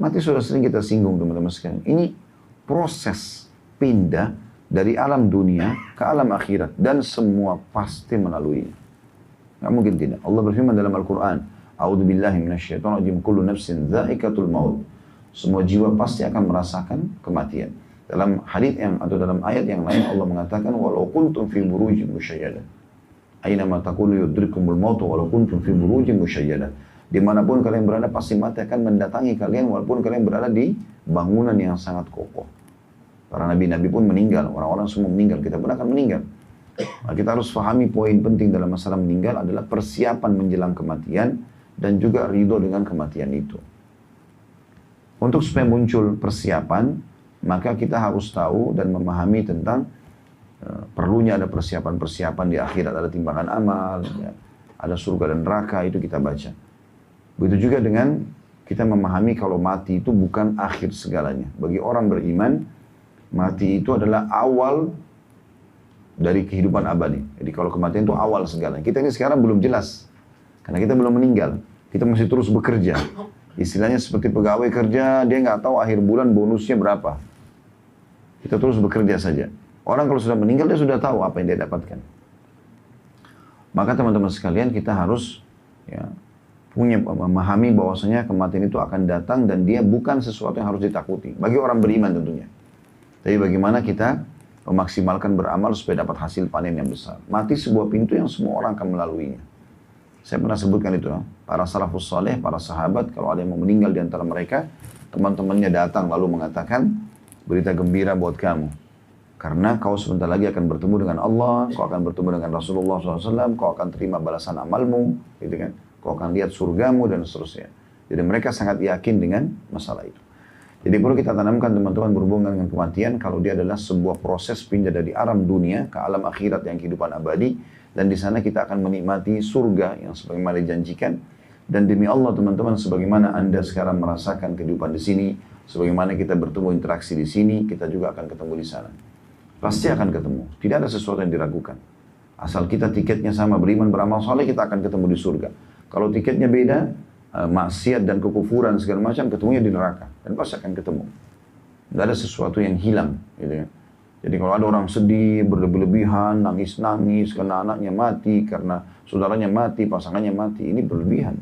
Mati sudah sering kita singgung teman-teman sekalian. Ini proses pindah dari alam dunia ke alam akhirat. Dan semua pasti melaluinya. Nggak mungkin tidak. Allah berfirman dalam Al-Quran. A'udzubillahi minasyaitonirrajim. Kullu nafsin dha'iqatul maut. Semua jiwa pasti akan merasakan kematian. Dalam hadits atau dalam ayat yang lain Allah mengatakan walau kuntum fi burujin musyayyadah. Aina ma takunu yudrikumul maut walau kuntum fi burujin musyayyadah. Dimanapun kalian berada pasti mati akan mendatangi kalian walaupun kalian berada di bangunan yang sangat kokoh. Para nabi-nabi pun meninggal, orang-orang semua meninggal, kita pun akan meninggal. Nah, kita harus pahami poin penting dalam masalah meninggal adalah persiapan menjelang kematian dan juga ridho dengan kematian itu. Untuk supaya muncul persiapan, maka kita harus tahu dan memahami tentang perlunya ada persiapan-persiapan di akhirat, ada timbangan amal, ya, ada surga dan neraka, itu kita baca. Begitu juga dengan kita memahami kalau mati itu bukan akhir segalanya. Bagi orang beriman, mati itu adalah awal dari kehidupan abadi. Jadi kalau kematian itu awal segalanya. Kita ini sekarang belum jelas. Karena kita belum meninggal. Kita masih terus bekerja. Istilahnya seperti pegawai kerja, dia nggak tahu akhir bulan bonusnya berapa. Kita terus bekerja saja. Orang kalau sudah meninggal, dia sudah tahu apa yang dia dapatkan. Maka teman-teman sekalian, kita harus memahami bahwasanya kematian itu akan datang dan dia bukan sesuatu yang harus ditakuti. Bagi orang beriman tentunya. Tapi bagaimana kita memaksimalkan beramal supaya dapat hasil panen yang besar. Mati sebuah pintu yang semua orang akan melaluinya. Saya pernah sebutkan itu. Para salafus saleh, para sahabat, kalau ada yang mau meninggal di antara mereka, teman-temannya datang lalu mengatakan, berita gembira buat kamu. Karena kau sebentar lagi akan bertemu dengan Allah, kau akan bertemu dengan Rasulullah SAW, kau akan terima balasan amalmu, gitu kan. Kau akan lihat surgamu dan seterusnya. Jadi mereka sangat yakin dengan masalah itu. Jadi perlu kita tanamkan teman-teman berhubungan dengan kematian kalau dia adalah sebuah proses pindah dari alam dunia ke alam akhirat yang kehidupan abadi. Dan di sana kita akan menikmati surga yang sebagaimana dijanjikan. Dan demi Allah teman-teman, sebagaimana Anda sekarang merasakan kehidupan di sini, sebagaimana kita bertemu interaksi di sini, kita juga akan ketemu di sana. Pasti akan ketemu. Tidak ada sesuatu yang diragukan. Asal kita tiketnya sama, beriman, beramal soleh, kita akan ketemu di surga. Kalau tiketnya beda, maksiat dan kekufuran segala macam, ketemunya di neraka. Dan pasti akan ketemu. Tidak ada sesuatu yang hilang. Gitu ya. Jadi kalau ada orang sedih, berlebihan, nangis-nangis karena anaknya mati, karena saudaranya mati, pasangannya mati, ini berlebihan.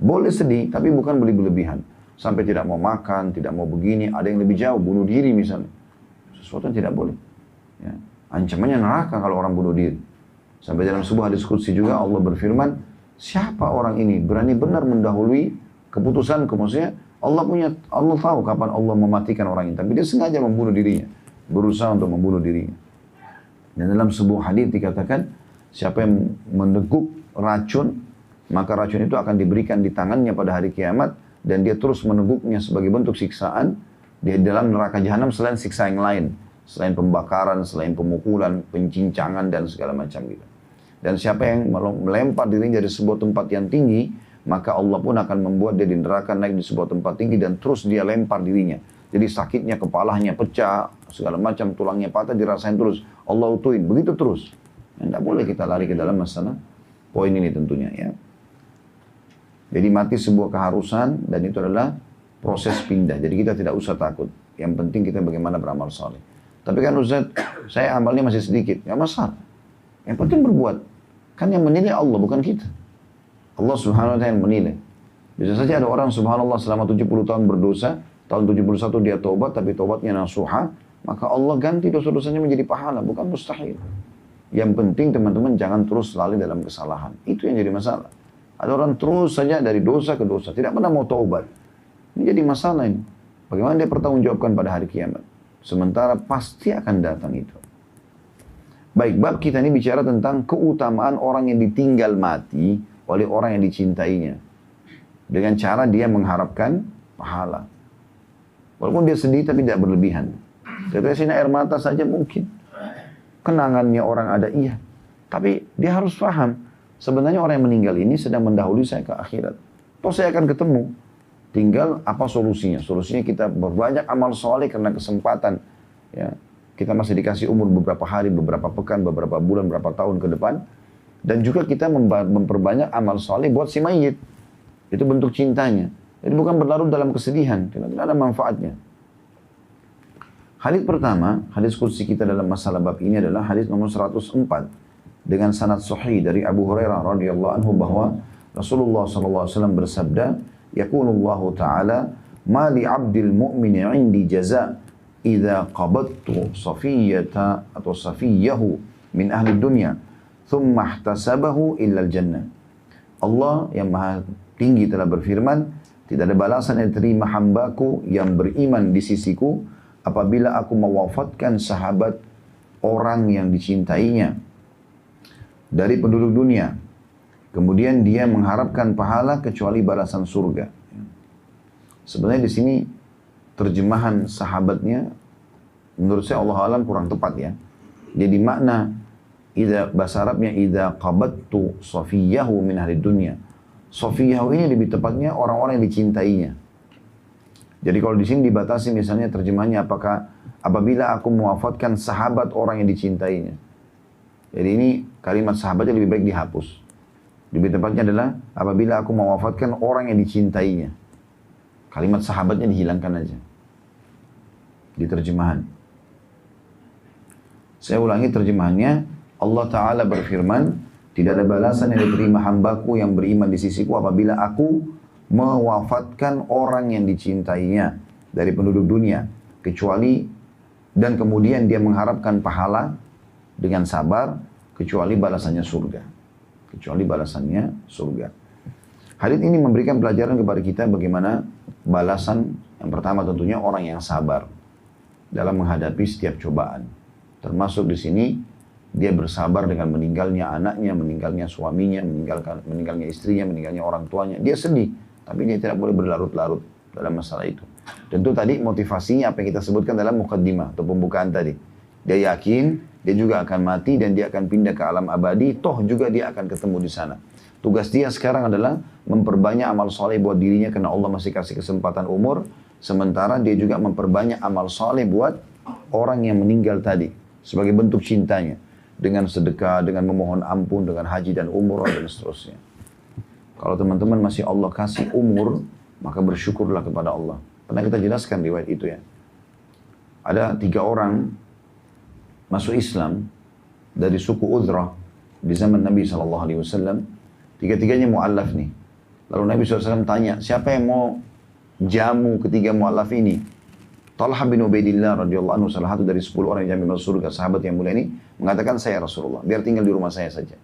Boleh sedih, tapi bukan berlebihan. Sampai tidak mau makan, tidak mau begini, ada yang lebih jauh, bunuh diri misalnya. Sesuatu yang tidak boleh. Ya. Ancamannya neraka kalau orang bunuh diri. Sampai dalam sebuah hadis qudsi juga Allah berfirman, siapa orang ini berani benar mendahului keputusanku? Maksudnya Allah tahu kapan Allah mematikan orang ini, tapi dia sengaja membunuh dirinya, berusaha untuk membunuh dirinya. Dan dalam sebuah hadis dikatakan, siapa yang meneguk racun, maka racun itu akan diberikan di tangannya pada hari kiamat, dan dia terus meneguknya sebagai bentuk siksaan di dalam neraka jahanam selain siksa yang lain, selain pembakaran, selain pemukulan, pencincangan dan segala macam gitu. Dan siapa yang melempar dirinya dari sebuah tempat yang tinggi, maka Allah pun akan membuat dia di neraka naik di sebuah tempat tinggi dan terus dia lempar dirinya. Jadi sakitnya, kepalanya pecah, segala macam, tulangnya patah, dirasain terus. Allah utuhin, begitu terus. Tidak boleh kita lari ke dalam masalah poin ini tentunya ya. Jadi mati sebuah keharusan dan itu adalah proses pindah. Jadi kita tidak usah takut. Yang penting kita bagaimana beramal saleh. Tapi kan Ustaz, saya amalnya masih sedikit. Nggak masalah. Yang penting berbuat. Kan yang menilai Allah, bukan kita. Allah subhanahu wa ta'ala yang menilai. Bisa saja ada orang subhanallah selama 70 tahun berdosa, tahun 71 dia taubat, tapi taubatnya nasuha, maka Allah ganti dosa-dosanya menjadi pahala, bukan mustahil. Yang penting teman-teman jangan terus lalai dalam kesalahan. Itu yang jadi masalah. Ada orang terus saja dari dosa ke dosa, tidak pernah mau taubat. Ini jadi masalah ini. Bagaimana dia pertanggungjawabkan pada hari kiamat? Sementara pasti akan datang itu. Baik, bab kita ini bicara tentang keutamaan orang yang ditinggal mati oleh orang yang dicintainya. Dengan cara dia mengharapkan pahala. Walaupun dia sedih tapi tidak berlebihan. Tetesin air mata saja mungkin. Kenangannya orang ada, iya. Tapi dia harus paham. Sebenarnya orang yang meninggal ini sedang mendahului saya ke akhirat. Toh saya akan ketemu. Tinggal apa solusinya? Solusinya kita berbanyak amal soleh karena kesempatan. Ya. Kita masih dikasih umur beberapa hari, beberapa pekan, beberapa bulan, beberapa tahun ke depan. Dan juga kita memperbanyak amal soleh buat si mayit. Itu bentuk cintanya. Jadi bukan berlarut dalam kesedihan, tidak ada manfaatnya. Hadis pertama, hadis qudsi kita dalam masalah bab ini adalah hadis nomor 104 dengan sanad sahih dari Abu Hurairah radhiyallahu anhu bahwa Rasulullah sallallahu alaihi wasallam bersabda, "Yaqulullahu ta'ala, ma li 'abdil mu'mini 'indi jaza' idza qabadtu safiyata atau safiyahu min ahli dunya, thumma ihtasabahu illa al-jannah." Allah yang Maha Tinggi telah berfirman, tidak ada balasan yang diterima hambaku yang beriman di sisiku apabila aku mewafatkan sahabat orang yang dicintainya dari penduduk dunia. Kemudian dia mengharapkan pahala kecuali balasan surga. Sebenarnya di sini terjemahan sahabatnya menurut saya Allah alam kurang tepat ya. Jadi makna bahasa Arabnya idza qabattu safiyahu min ahli dunya. Safiyahu ini lebih tepatnya orang-orang yang dicintainya. Jadi kalau di sini dibatasi misalnya terjemahnya apabila aku mewafatkan sahabat orang yang dicintainya. Jadi ini kalimat sahabatnya lebih baik dihapus. Lebih tepatnya adalah apabila aku mewafatkan orang yang dicintainya. Kalimat sahabatnya dihilangkan aja. Di terjemahan. Saya ulangi terjemahannya. Allah Ta'ala berfirman, tidak ada balasan yang diterima hambaku yang beriman di sisiku apabila aku mewafatkan orang yang dicintainya dari penduduk dunia. Kecuali, dan kemudian dia mengharapkan pahala dengan sabar, kecuali balasannya surga. Kecuali balasannya surga. Hadits ini memberikan pelajaran kepada kita bagaimana balasan yang pertama tentunya orang yang sabar dalam menghadapi setiap cobaan. Termasuk di sini dia bersabar dengan meninggalnya anaknya, meninggalnya suaminya, meninggalnya istrinya, meninggalnya orang tuanya. Dia sedih, tapi dia tidak boleh berlarut-larut dalam masalah itu. Tentu tadi motivasinya apa yang kita sebutkan dalam mukaddimah atau pembukaan tadi. Dia yakin dia juga akan mati dan dia akan pindah ke alam abadi, toh juga dia akan ketemu di sana. Tugas dia sekarang adalah memperbanyak amal soleh buat dirinya karena Allah masih kasih kesempatan umur. Sementara dia juga memperbanyak amal soleh buat orang yang meninggal tadi sebagai bentuk cintanya. Dengan sedekah, dengan memohon ampun, dengan haji dan umrah dan seterusnya. Kalau teman-teman masih Allah kasih umur, maka bersyukurlah kepada Allah. Pernah kita jelaskan riwayat itu ya. Ada 3 orang masuk Islam dari suku Udrah di zaman Nabi SAW. 3-tiganya mu'allaf nih. Lalu Nabi SAW tanya, siapa yang mau jamu ketiga mu'allaf ini? Talha bin Ubaidillah radhiyallahu anhu, salah satu dari 10 orang yang jamin masuk surga, sahabat yang mulia ini, mengatakan, saya Rasulullah, biar tinggal di rumah saya saja.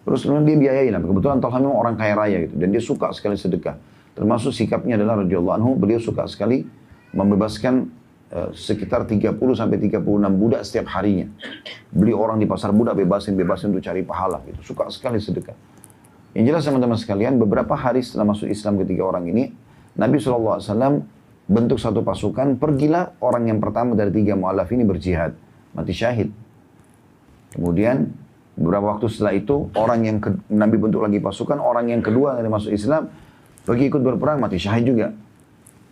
Terus dia biayain lah. Kebetulan Talha memang orang kaya raya gitu, dan dia suka sekali sedekah. Termasuk sikapnya adalah radhiyallahu anhu, beliau suka sekali membebaskan sekitar 30-36 budak setiap harinya. Beli orang di pasar budak, bebasin untuk cari pahala gitu. Suka sekali sedekah. Yang jelas teman-teman sekalian, beberapa hari setelah masuk Islam ketiga orang ini, Nabi SAW bentuk satu pasukan, pergilah orang yang pertama dari 3 mu'allaf ini berjihad, mati syahid. Kemudian beberapa waktu setelah itu, Nabi bentuk lagi pasukan, orang yang kedua dari masuk Islam, pergi ikut berperang, mati syahid juga.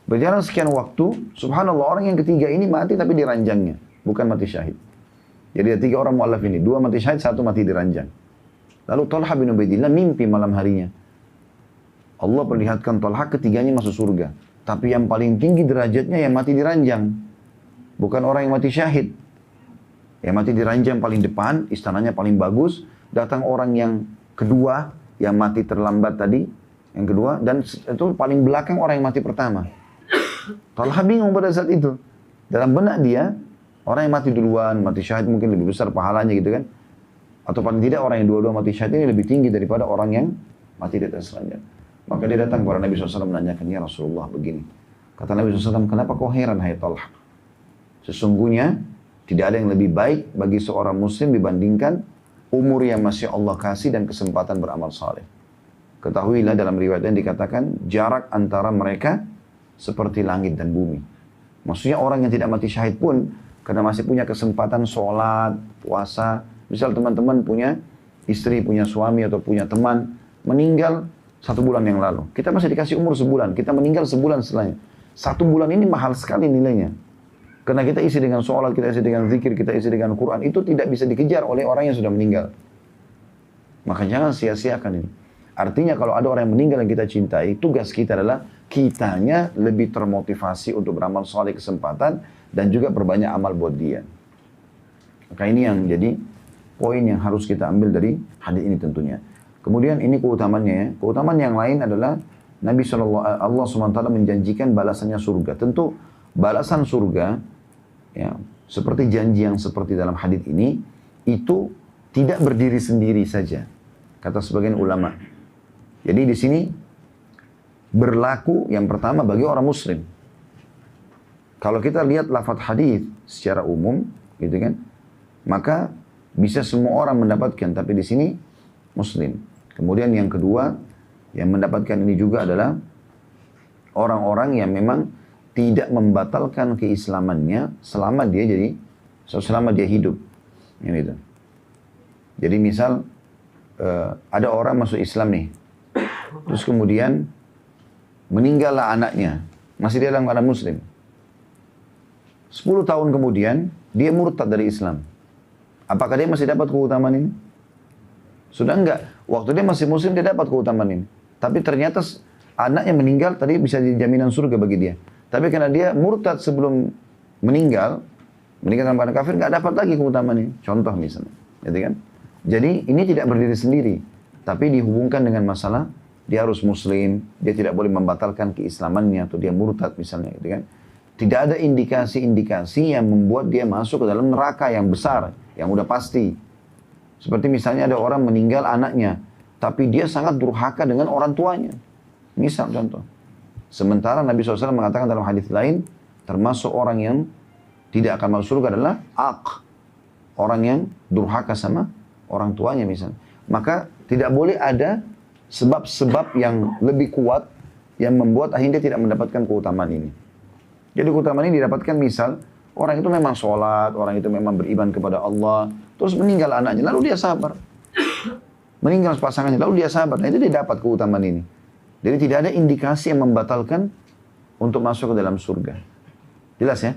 Berjalan sekian waktu, subhanallah orang yang ketiga ini mati tapi di ranjangnya, bukan mati syahid. Jadi ada 3 orang mu'allaf ini, 2 mati syahid, 1 mati di ranjang. Lalu Talha bin Ubaidillah mimpi malam harinya. Allah perlihatkan Talha ketiganya masuk surga. Tapi yang paling tinggi derajatnya yang mati di ranjang. Bukan orang yang mati syahid. Yang mati di ranjang paling depan, istananya paling bagus. Datang orang yang kedua, yang mati terlambat tadi. Yang kedua, dan itu paling belakang orang yang mati pertama. Talha bingung pada saat itu. Dalam benak dia, orang yang mati duluan, mati syahid mungkin lebih besar pahalanya gitu kan. Atau paling tidak orang yang dua-dua mati syahid ini lebih tinggi daripada orang yang mati di atas ranjang. Maka dia datang kepada Nabi SAW menanyakan, ya Rasulullah begini. Kata Nabi SAW, kenapa kau heran hai Talha? Sesungguhnya tidak ada yang lebih baik bagi seorang muslim dibandingkan umur yang masih Allah kasih dan kesempatan beramal saleh. Ketahuilah dalam riwayat yang dikatakan jarak antara mereka seperti langit dan bumi. Maksudnya orang yang tidak mati syahid pun karena masih punya kesempatan sholat, puasa. Misal teman-teman punya istri, punya suami atau punya teman meninggal 1 bulan yang lalu. Kita masih dikasih umur sebulan. Kita meninggal sebulan setelahnya. 1 bulan ini mahal sekali nilainya. Karena kita isi dengan sholat, kita isi dengan zikir, kita isi dengan Quran. Itu tidak bisa dikejar oleh orang yang sudah meninggal. Maka jangan sia-siakan ini. Artinya kalau ada orang yang meninggal yang kita cintai, tugas kita adalah kitanya lebih termotivasi untuk beramal soleh kesempatan dan juga perbanyak amal buat dia. Maka ini yang jadi poin yang harus kita ambil dari hadis ini tentunya. Kemudian ini keutamaannya ya. Keutamaan yang lain adalah Allah SWT menjanjikan balasannya surga. Tentu balasan surga ya, seperti janji yang seperti dalam hadis ini itu tidak berdiri sendiri saja, kata sebagian ulama. Jadi di sini berlaku yang pertama bagi orang muslim. Kalau kita lihat lafaz hadis secara umum, gitu kan, maka bisa semua orang mendapatkan, tapi di sini muslim. Kemudian yang kedua, yang mendapatkan ini juga adalah orang-orang yang memang tidak membatalkan keislamannya selama dia hidup. Gitu. Jadi misal ada orang masuk Islam nih, terus kemudian meninggallah anaknya, masih dia dalam keadaan muslim. 10 tahun kemudian dia murtad dari Islam. Apakah dia masih dapat keutamaan ini? Sudah enggak. Waktu dia masih muslim dia dapat keutamaan ini. Tapi ternyata anaknya meninggal tadi bisa jadi jaminan surga bagi dia. Tapi karena dia murtad sebelum meninggal dalam keadaan kafir, nggak dapat lagi keutamaan ini. Contoh misalnya, gitu kan? Jadi ini tidak berdiri sendiri, tapi dihubungkan dengan masalah dia harus muslim, dia tidak boleh membatalkan keislamannya atau dia murtad misalnya, gitu kan? Tidak ada indikasi-indikasi yang membuat dia masuk ke dalam neraka yang besar, yang udah pasti. Seperti misalnya ada orang meninggal anaknya, tapi dia sangat durhaka dengan orang tuanya. Misal contoh. Sementara Nabi SAW mengatakan dalam hadis lain, termasuk orang yang tidak akan masuk surga adalah orang yang durhaka sama orang tuanya misalnya. Maka tidak boleh ada sebab-sebab yang lebih kuat yang membuat akhirnya tidak mendapatkan keutamaan ini. Jadi keutamaan ini didapatkan misal, orang itu memang sholat, orang itu memang beriman kepada Allah, terus meninggal anaknya, lalu dia sabar. Meninggal pasangannya, lalu dia sabar. Nah itu dia dapat keutamaan ini. Jadi tidak ada indikasi yang membatalkan untuk masuk ke dalam surga. Jelas ya?